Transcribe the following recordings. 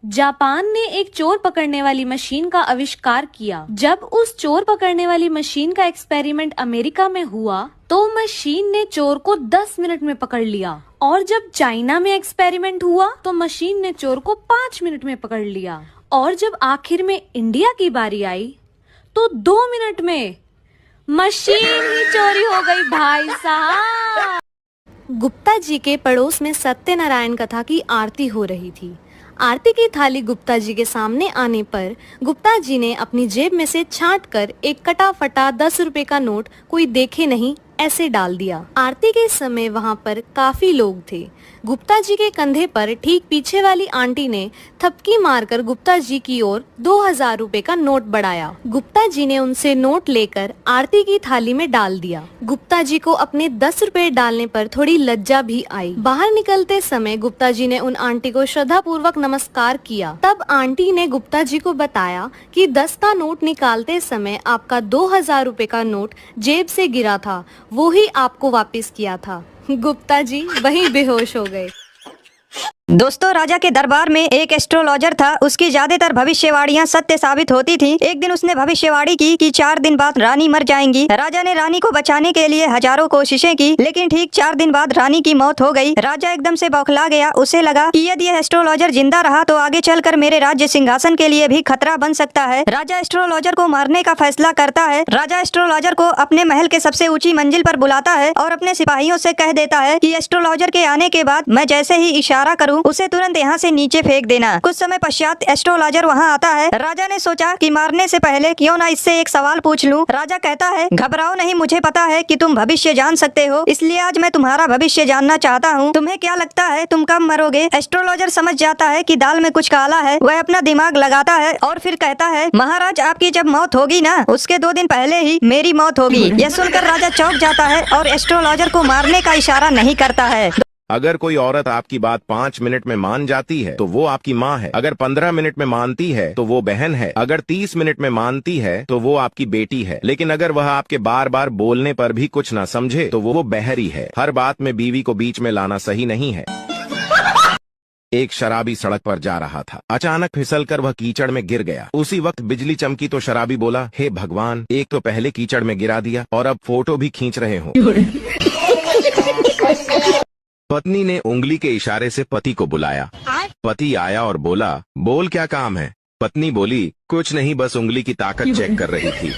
Japan ने एक चोर पकड़ने वाली मशीन का आविष्कार किया। जब उस चोर पकड़ने वाली मशीन का एक्सपेरिमेंट अमेरिका में हुआ तो मशीन ने चोर को 10 मिनट में पकड़ लिया, और जब चाइना में एक्सपेरिमेंट हुआ तो मशीन ने चोर को 5 मिनट में पकड़ लिया, और जब आखिर में इंडिया की बारी आई तो 2 मिनट में मशीन ही चोरी हो गई भाई साहब। गुप्ता जी के पड़ोस में सत्यनारायण कथा की आरती हो रही थी। आरती की थाली गुप्ता जी के सामने आने पर गुप्ता जी ने अपनी जेब में से छांटकर एक कटा फटा 10 रुपए का नोट कोई देखे नहीं ऐसे डाल दिया। आरती के समय वहाँ पर काफी लोग थे। गुप्ता जी के कंधे पर ठीक पीछे वाली आंटी ने थपकी मारकर गुप्ता जी की ओर 2000 रुपए का नोट बढ़ाया। गुप्ता जी ने उनसे नोट लेकर आरती की थाली में डाल दिया। गुप्ता जी को अपने 10 रुपए डालने पर थोड़ी लज्जा भी आई। बाहर निकलते समय गुप्ता जी ने उन आंटी को श्रद्धा पूर्वक नमस्कार किया। तब आंटी ने गुप्ता जी को बताया कि 10 का नोट निकालते समय आपका 2000 रुपए का नोट जेब से गिरा था, वो ही आपको वापस किया था। गुप्ता जी वहीं बेहोश हो गए। दोस्तों, राजा के दरबार में एक एस्ट्रोलॉजर था। उसकी ज्यादातर भविष्यवाणियां सत्य साबित होती थी। एक दिन उसने भविष्यवाणी की कि 4 दिन बाद रानी मर जाएंगी। राजा ने रानी को बचाने के लिए हजारों कोशिशें की, लेकिन ठीक 4 दिन बाद रानी की मौत हो गई। राजा एकदम से बौखला गया। उसे लगा कि यदि यह एस्ट्रोलॉजर जिंदा रहा तो आगे चलकर मेरे राज्य सिंहासन के लिए भी खतरा बन सकता है। राजा एस्ट्रोलॉजर को मारने का फैसला करता है। राजा एस्ट्रोलॉजर को अपने महल के सबसे ऊंची मंजिल पर बुलाता है और अपने सिपाहियों से कह देता है कि एस्ट्रोलॉजर के आने के बाद मैं जैसे ही इशारा करूं उसे तुरंत यहाँ से नीचे फेंक देना। कुछ समय पश्चात एस्ट्रोलॉजर वहाँ आता है। राजा ने सोचा कि मारने से पहले क्यों ना इससे एक सवाल पूछ लूं। राजा कहता है, घबराओ नहीं, मुझे पता है कि तुम भविष्य जान सकते हो, इसलिए आज मैं तुम्हारा भविष्य जानना चाहता हूँ। तुम्हें क्या लगता है तुम कब मरोगे? एस्ट्रोलॉजर समझ जाता है कि दाल में कुछ काला है। वह अपना दिमाग लगाता है और फिर कहता है, महाराज आपकी जब मौत होगी ना उसके 2 दिन पहले ही मेरी मौत होगी। यह सुनकर राजा चौंक जाता है और एस्ट्रोलॉजर को मारने का इशारा नहीं करता है। अगर कोई औरत आपकी बात 5 मिनट में मान जाती है तो वो आपकी माँ है। अगर 15 मिनट में मानती है तो वो बहन है। अगर 30 मिनट में मानती है तो वो आपकी बेटी है। लेकिन अगर वह आपके बार बार बोलने पर भी कुछ ना समझे तो वो बहरी है। हर बात में बीवी को बीच में लाना सही नहीं है। एक शराबी सड़क पर जा रहा था। अचानक फिसलकर वह कीचड़ में गिर गया। उसी वक्त बिजली चमकी तो शराबी बोला, हे भगवान, एक तो पहले कीचड़ में गिरा दिया और अब फोटो भी खींच रहे हो। पत्नी ने उंगली के इशारे से पति को बुलाया। पति आया और बोला, बोल क्या काम है? पत्नी बोली, कुछ नहीं, बस उंगली की ताकत चेक कर रही थी।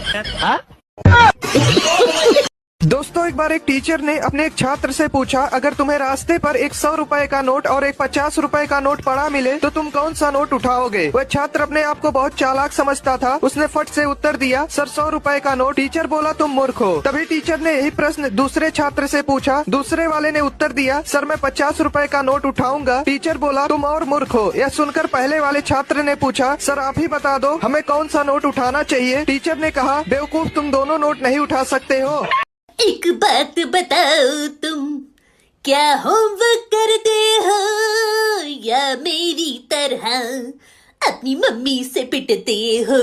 दोस्तों, एक बार एक टीचर ने अपने एक छात्र से पूछा, अगर तुम्हें रास्ते पर एक 100 रुपए का नोट और एक 50 रुपए का नोट पड़ा मिले तो तुम कौन सा नोट उठाओगे? वह छात्र अपने आप को बहुत चालाक समझता था। उसने फट से उत्तर दिया, सर 100 रुपए का नोट। टीचर बोला, तुम मूर्ख हो। तभी टीचर ने यही प्रश्न दूसरे छात्र से पूछा। दूसरे वाले ने उत्तर दिया, सर मैं 50 रुपए का नोट उठाऊंगा। टीचर बोला, तुम और मूर्ख हो। यह सुनकर पहले वाले छात्र ने पूछा, सर आप ही बता दो हमें कौन सा नोट उठाना चाहिए? टीचर ने कहा, बेवकूफ, तुम दोनों नोट नहीं उठा सकते हो। एक बात बताओ, तुम क्या होमवर्क करते हो या मेरी तरह अपनी मम्मी से पिटते हो?